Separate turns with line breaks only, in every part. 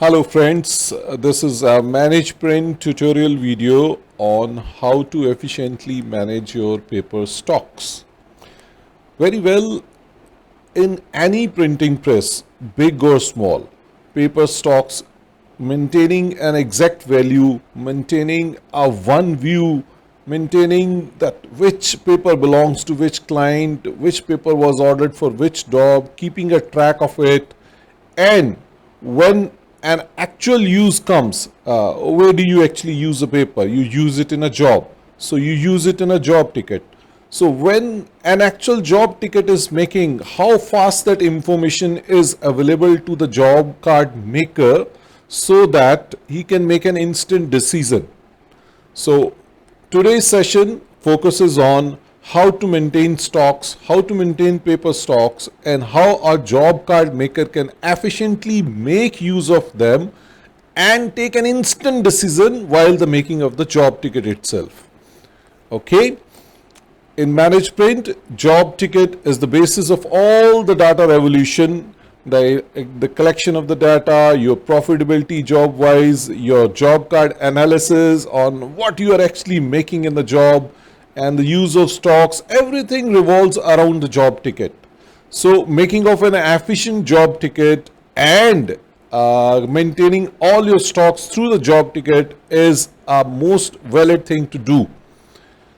Hello friends, this is a managePrint tutorial video on how to efficiently manage your paper stocks. Very well, in any printing press, big or small, paper stocks, maintaining an exact value, maintaining a one view, maintaining that which paper belongs to which client, which paper was ordered for which job, keeping a track of it, and when an actual use comes, where do you actually use a paper? You use it in a job. So you use it in a job ticket. So when an actual job ticket is making, how fast that information is available to the job card maker so that he can make an instant decision. So today's session focuses on how to maintain stocks, how to maintain paper stocks, and how a job card maker can efficiently make use of them and take an instant decision while the making of the job ticket itself. Okay. In managePrint, job ticket is the basis of all the data revolution, the collection of the data, your profitability job wise, your job card analysis on what you are actually making in the job, and the use of stocks. Everything revolves around the job ticket. So making of an efficient job ticket and maintaining all your stocks through the job ticket is a most valid thing to do.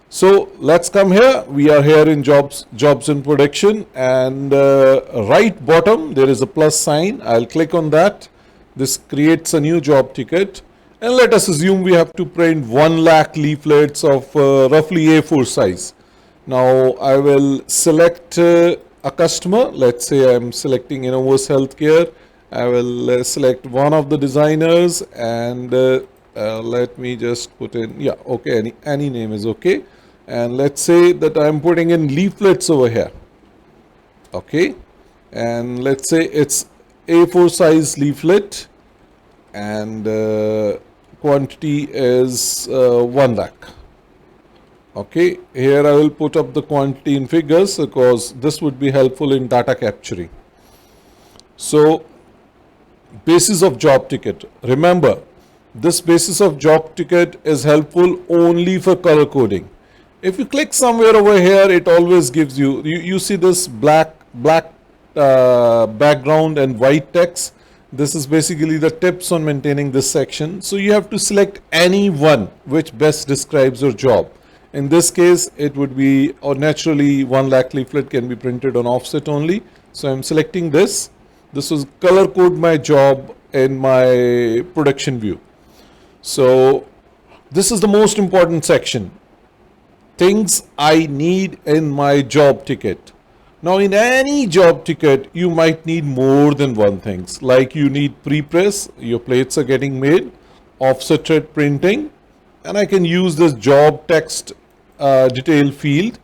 So let's come here. We are here in jobs in production, and right bottom there is a plus sign. I'll click on that. This creates a new job ticket. And let us assume we have to print 1 lakh leaflets of roughly A4 size. Now I will select a customer. Let's say I'm selecting Innovus Healthcare. I will select one of the designers, and let me just put in, yeah, okay, any name is okay. And let's say that I'm putting in leaflets over here. Okay. And let's say it's A4 size leaflet, and quantity is 1 lakh. Okay, here I will put up the quantity in figures because this would be helpful in data capturing. So basis of job ticket, remember this basis of job ticket is helpful only for color coding. If you click somewhere over here, it always gives you see this black background and white text. This is basically the tips on maintaining this section. So you have to select any one which best describes your job. In this case, it would be, or naturally 1 lakh leaflet can be printed on offset only. So I'm selecting this. This will color code my job in my production view. So this is the most important section. Things I need in my job ticket. Now in any job ticket, you might need more than one things, like you need pre-press, your plates are getting made, offset thread printing, and I can use this job text detail field.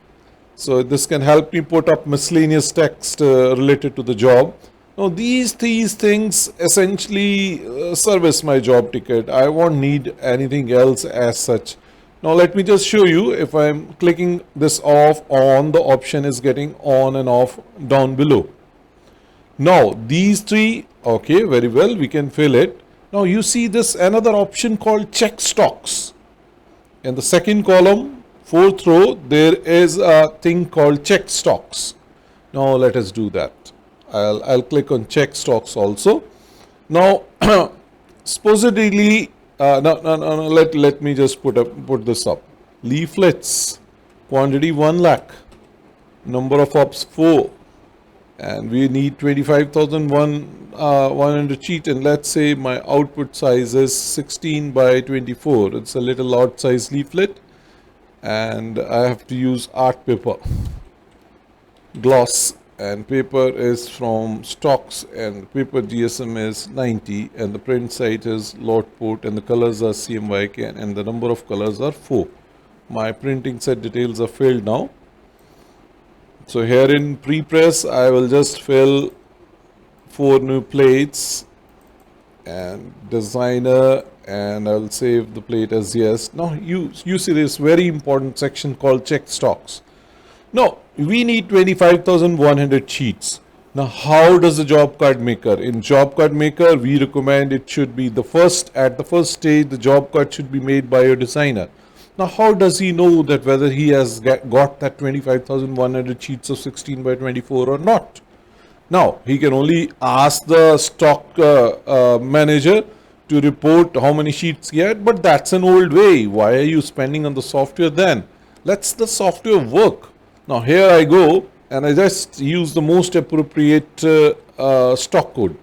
So this can help me put up miscellaneous text related to the job. Now these things essentially service my job ticket. I won't need anything else as such. Now let me just show you. If I'm clicking this off, on, the option is getting on and off down below. Now these three, okay, very well, we can fill it. Now you see this another option called check stocks. In the second column, fourth row, there is a thing called check stocks. Now let us do that. I'll click on check stocks also. Now supposedly let me just put this up. Leaflets, quantity 1 lakh, number of ops 4, and we need 25,100 sheet, and let's say my output size is 16 by 24. It's a little odd size leaflet, and I have to use art paper, gloss, and paper is from stocks, and paper GSM is 90, and the print site is Lotport, and the colors are CMYK, and the number of colors are 4. My printing set details are filled now. So here in pre-press, I will just fill 4 new plates, and designer, and I'll save the plate as yes. Now you see this very important section called check stocks. Now we need 25,100 sheets. Now, how does the job card maker? In job card maker, we recommend it should be at the first stage, the job card should be made by your designer. Now, how does he know that whether he has got that 25,100 sheets of 16 by 24 or not? Now, he can only ask the stock manager to report how many sheets he had, but that's an old way. Why are you spending on the software then? Let's the software work. Now, here I go and I just use the most appropriate stock code.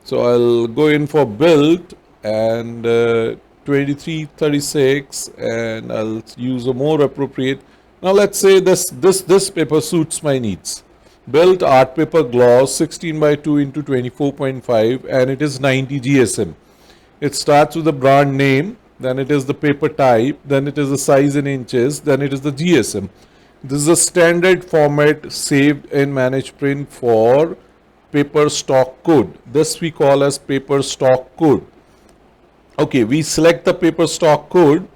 So I'll go in for build and 2336, and I'll use a more appropriate. Now let's say this paper suits my needs. Built art paper gloss 16 by 2 into 24.5, and it is 90 GSM. It starts with the brand name, then it is the paper type, then it is the size in inches, then it is the GSM. This is a standard format saved in managePrint for paper stock code. This we call as paper stock code. Okay, we select the paper stock code,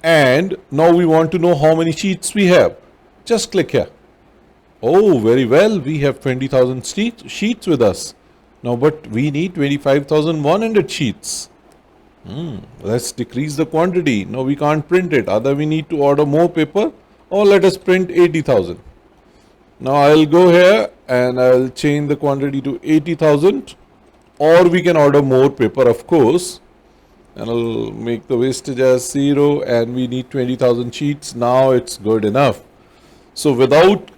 and now we want to know how many sheets we have. Just click here. Oh, very well, we have 20,000 sheets with us. Now, but we need 25,100 sheets. Let's decrease the quantity. Now we can't print it. Either we need to order more paper, or let us print 80,000. Now I'll go here and I'll change the quantity to 80,000, or we can order more paper, of course. And I'll make the wastage as 0, and we need 20,000 sheets. Now it's good enough. So without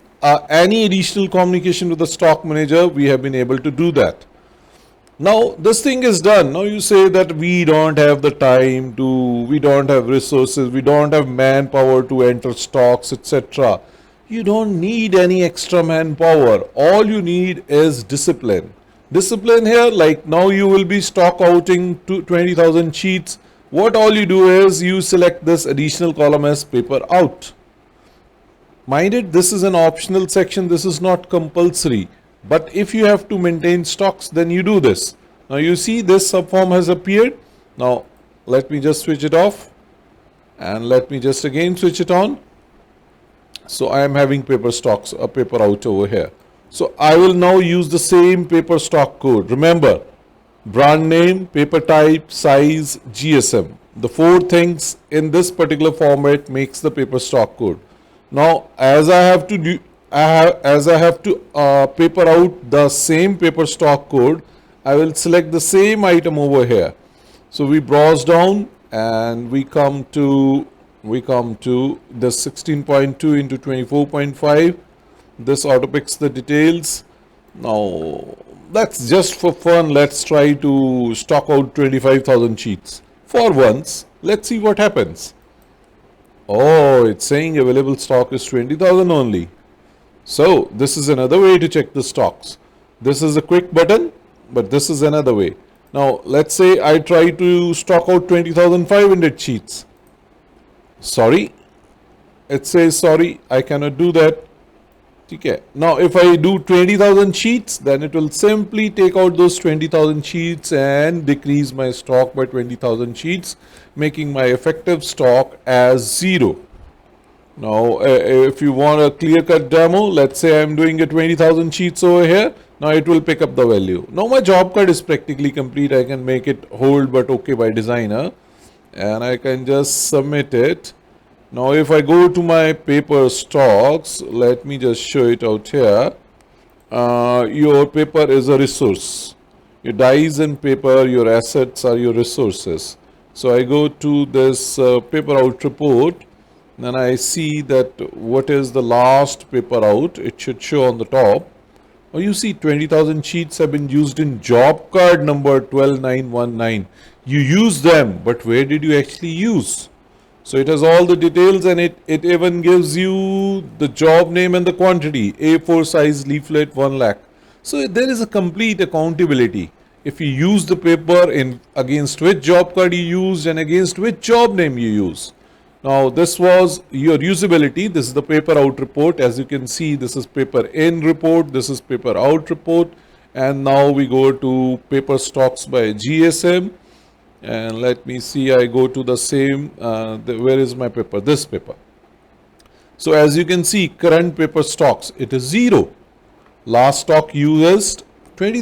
any additional communication with the stock manager, we have been able to do that. Now this thing is done. Now you say that we don't have the time to, we don't have resources, we don't have manpower to enter stocks, etc. You don't need any extra manpower. All you need is discipline. Discipline here, like now you will be stock outing to 20,000 sheets. What all you do is you select this additional column as paper out. Mind it, this is an optional section. This is not compulsory. But if you have to maintain stocks, then you do this. Now you see this subform has appeared. Now let me just switch it off, and let me just again switch it on. So I am having paper stocks, a paper out over here. So I will now use the same paper stock code. Remember, brand name, paper type, size, GSM. The 4 things in this particular format makes the paper stock code. Now as I have to paper out the same paper stock code, I will select the same item over here. So we browse down and we come to the 16.2 into 24.5. This auto picks the details. Now that's just for fun. Let's try to stock out 25,000 sheets for once. Let's see what happens. Oh, it's saying available stock is 20,000 only. So this is another way to check the stocks. This is a quick button, but this is another way. Now let's say I try to stock out 20,500 sheets. Sorry, it says sorry, I cannot do that. Okay. Now if I do 20,000 sheets, then it will simply take out those 20,000 sheets and decrease my stock by 20,000 sheets, making my effective stock as 0. Now if you want a clear-cut demo, let's say I'm doing a 20,000 sheets over here. Now it will pick up the value. Now my job card is practically complete. I can make it hold but okay by designer, and I can just submit it. Now if I go to my paper stocks, let me just show it out here. Your paper is a resource. Your dies and paper, your assets are your resources. So I go to this paper out report, and I see that what is the last paper out. It should show on the top. Oh, you see 20,000 sheets have been used in job card number 12919. You use them, but where did you actually use? So it has all the details, and it even gives you the job name and the quantity. A4 size leaflet 1 lakh. So there is a complete accountability. If you use the paper in against which job card you used and against which job name you use. Now this was your usability. This is the paper out report. As you can see, this is paper in report. This is paper out report. And now we go to paper stocks by GSM. And let me see, I go to the same, where is my paper? This paper. So as you can see, current paper stocks, it is 0. Last stock used 20,000.